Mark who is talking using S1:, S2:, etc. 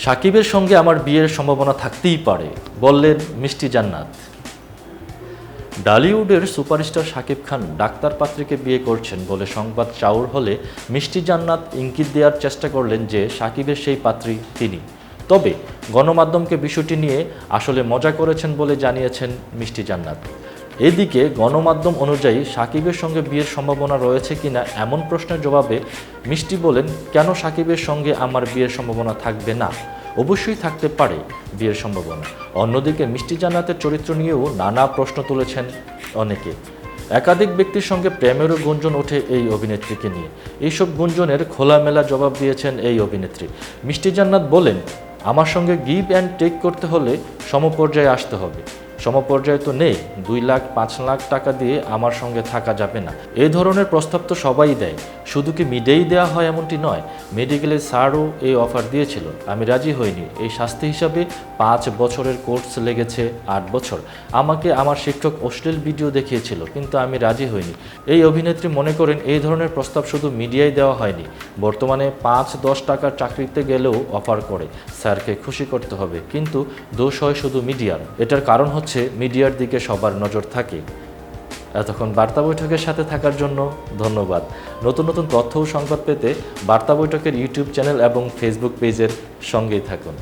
S1: সাকিবের সঙ্গে আমার বিয়ের সম্ভাবনা থাকতেই পারে বললেন মিষ্টি জান্নাত। ডালিউডের সুপারস্টার শাকিব খান ডাক্তার পাত্রীকে বিয়ে করছেন বলে সংবাদ চাউর হলে মিষ্টি জান্নাত ইঙ্গিত দেওয়ার চেষ্টা করলেন যে সাকিবের সেই পাত্রী তিনি। তবে গণমাধ্যমকে বিষয়টি নিয়ে আসলে মজা করেছেন বলে জানিয়েছেন মিষ্টি জান্নাত। এদিকে গণমাধ্যম অনুযায়ী সাকিবের সঙ্গে বিয়ের সম্ভাবনা রয়েছে কিনা এমন প্রশ্নের জবাবে মিষ্টি বলেন, কেন সাকিবের সঙ্গে আমার বিয়ের সম্ভাবনা থাকবে না? অবশ্যই থাকতে পারে বিয়ের সম্ভাবনা। অন্যদিকে মিষ্টি জান্নাতের চরিত্র নিয়েও নানা প্রশ্ন তুলেছেন অনেকে। একাধিক ব্যক্তির সঙ্গে প্রেমেরও গুঞ্জন ওঠে এই অভিনেত্রীকে নিয়ে। এইসব গুঞ্জনের খোলামেলা জবাব দিয়েছেন এই অভিনেত্রী। মিষ্টি জান্নাত বলেন, আমার সঙ্গে গিভ অ্যান্ড টেক করতে হলে সমপর্যায়ে আসতে হবে। সমপর্যায়ে তো নেই, 2 লাখ 5 লাখ টাকা দিয়ে আমার সঙ্গে থাকা যাবে না। এই ধরনের প্রস্তাব তো সবাই দেয়, শুধু কি মিডিয়াই দেওয়া হয় এমনটি নয়। মেডিকেলের স্যারও এই অফার দিয়েছিল, আমি রাজি হইনি। এই শাস্তি হিসাবে 5 বছরের কোর্স লেগেছে 8 বছর। আমাকে আমার শিক্ষক অশ্লীল ভিডিও দেখিয়েছিল, কিন্তু আমি রাজি হইনি। এই অভিনেত্রী মনে করেন এই ধরনের প্রস্তাব শুধু মিডিয়ায় দেওয়া হয়নি, বর্তমানে 5-10 টাকার চাকরিতে গেলেও অফার করে। স্যারকে খুশি করতে হবে, কিন্তু দোষ হয় শুধু মিডিয়ার। এটার কারণ হচ্ছে মিডিয়ার দিকে সবার নজর থাকে। এতক্ষণ বার্তা বৈঠকের সাথে থাকার জন্য ধন্যবাদ। নতুন নতুন তথ্য ও সংবাদ পেতে বার্তা বৈঠকের ইউটিউব চ্যানেল এবং ফেসবুক পেজের সঙ্গেই থাকুন।